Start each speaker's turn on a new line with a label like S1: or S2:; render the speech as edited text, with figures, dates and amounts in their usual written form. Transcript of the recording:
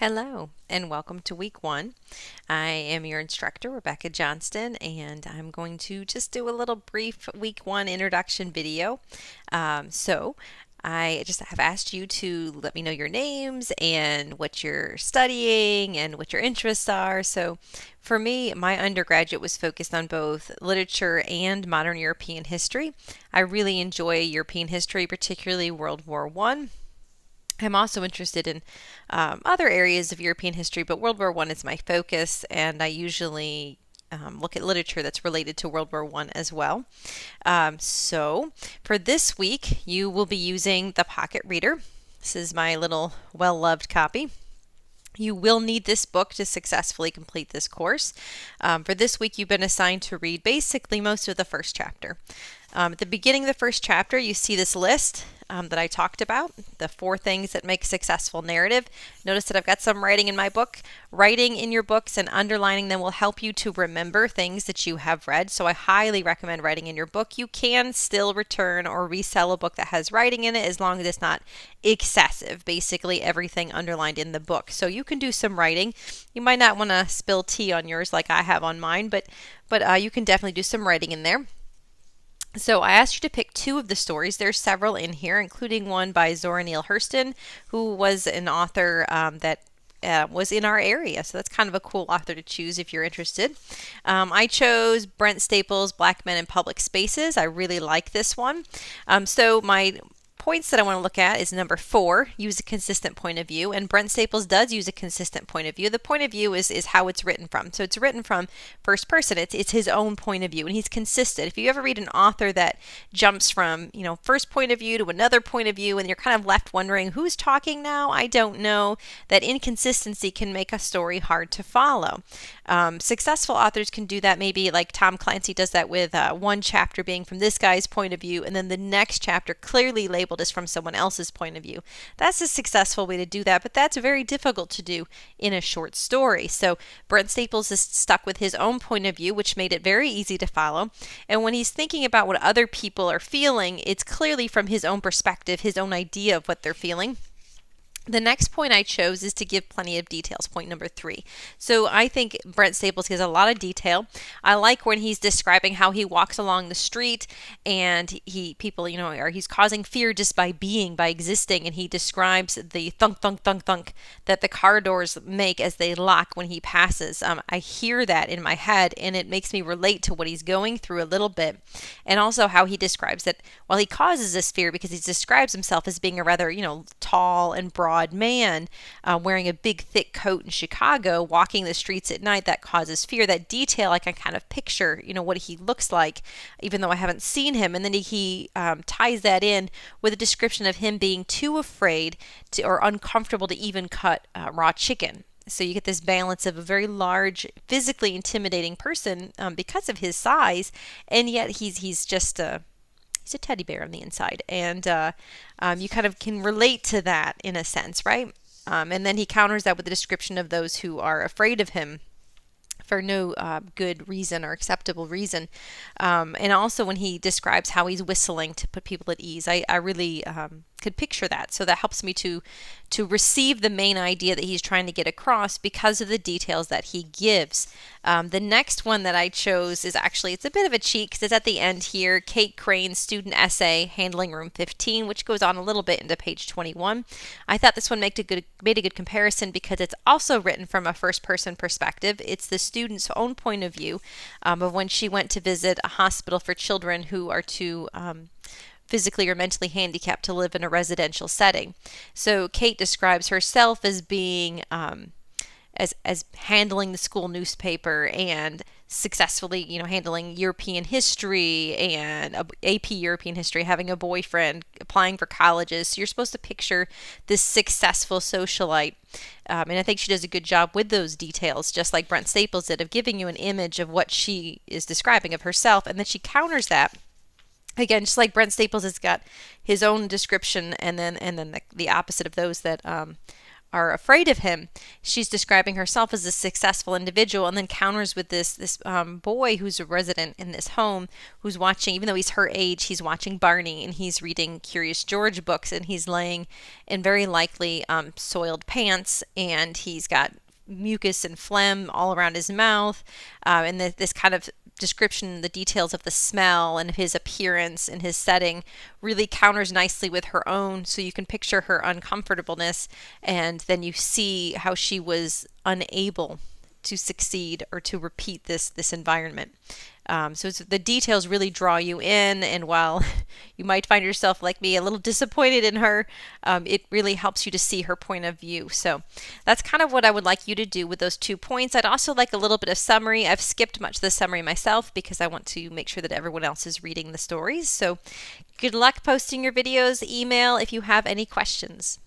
S1: Hello and welcome to week one. I am your instructor, Rebecca Johnston, and I'm going to just do a little brief week one introduction video. I just have asked you to let me know your names and what you're studying and what your interests are. So for me, my undergraduate was focused on both literature and modern European history. I really enjoy European history, particularly World War One. I'm also interested in other areas of European history, but World War One is my focus, and I usually look at literature that's related to World War One as well. So for this week, you will be using the Pocket Reader. This is my little well-loved copy. You will need this book to successfully complete this course. For this week, you've been assigned to read basically most of the first chapter. At the beginning of the first chapter, you see this list that I talked about, the 4 things that make a successful narrative. Notice that I've got some writing in my book. Writing in your books and underlining them will help you to remember things that you have read, so I highly recommend writing in your book. You can still return or resell a book that has writing in it as long as it's not excessive, basically everything underlined in the book. So you can do some writing. You might not want to spill tea on yours like I have on mine, but you can definitely do some writing in there. So I asked you to pick 2 of the stories. There's several in here, including one by Zora Neale Hurston, who was an author that was in our area. So that's kind of a cool author to choose if you're interested. I chose Brent Staples' Black Men in Public Spaces. I really like this one. So my points that I want to look at is number 4, use a consistent point of view, and Brent Staples does use a consistent point of view. The point of view is how it's written from. So it's written from first person. It's his own point of view, and he's consistent. If you ever read an author that jumps from, first point of view to another point of view, and you're kind of left wondering who's talking now, I don't know, that inconsistency can make a story hard to follow. Successful authors can do that, maybe like Tom Clancy does that with one chapter being from this guy's point of view, and then the next chapter clearly labeled as from someone else's point of view. That's a successful way to do that, but that's very difficult to do in a short story. So Brent Staples is stuck with his own point of view, which made it very easy to follow. And when he's thinking about what other people are feeling, it's clearly from his own perspective, his own idea of what they're feeling. The next point I chose is to give plenty of details, point number 3. So I think Brent Staples gives a lot of detail. I like when he's describing how he walks along the street and he's causing fear just by existing, and he describes the thunk, thunk, thunk, thunk that the car doors make as they lock when he passes. I hear that in my head, and it makes me relate to what he's going through a little bit. And also how he describes that while he causes this fear because he describes himself as being a rather, tall and broad man wearing a big thick coat in Chicago, walking the streets at night, that causes fear. That detail I can kind of picture, what he looks like, even though I haven't seen him. And then he ties that in with a description of him being too afraid to or uncomfortable to even cut raw chicken. So you get this balance of a very large, physically intimidating person because of his size, and yet he's just he's a teddy bear on the inside, and you kind of can relate to that in a sense, right? And then he counters that with a description of those who are afraid of him for no good reason or acceptable reason. And also when he describes how he's whistling to put people at ease, I really could picture that. So that helps me to receive the main idea that he's trying to get across because of the details that he gives. The next one that I chose is actually, it's a bit of a cheat because it's at the end here, Kate Crane's student essay, Handling Room 15, which goes on a little bit into page 21. I thought this one made a good comparison because it's also written from a first-person perspective. It's the student's own point of view of when she went to visit a hospital for children who are too physically or mentally handicapped to live in a residential setting. So Kate describes herself as being as handling the school newspaper and successfully, handling European history and AP European history, having a boyfriend, applying for colleges. So you're supposed to picture this successful socialite. And I think she does a good job with those details, just like Brent Staples did, of giving you an image of what she is describing of herself. And then she counters that. Again, just like Brent Staples has got his own description, and then the opposite of those that are afraid of him. She's describing herself as a successful individual, and then counters with this boy who's a resident in this home, who's watching, even though he's her age, he's watching Barney, and he's reading Curious George books, and he's laying in very likely soiled pants, and he's got mucus and phlegm all around his mouth, and this kind of description, the details of the smell and his appearance and his setting really counters nicely with her own, so you can picture her uncomfortableness, and then you see how she was unable to succeed or to repeat this environment. So the details really draw you in, and while you might find yourself, like me, a little disappointed in her, it really helps you to see her point of view. So that's kind of what I would like you to do with those 2 points. I'd also like a little bit of summary. I've skipped much of the summary myself because I want to make sure that everyone else is reading the stories. So good luck posting your videos. Email if you have any questions.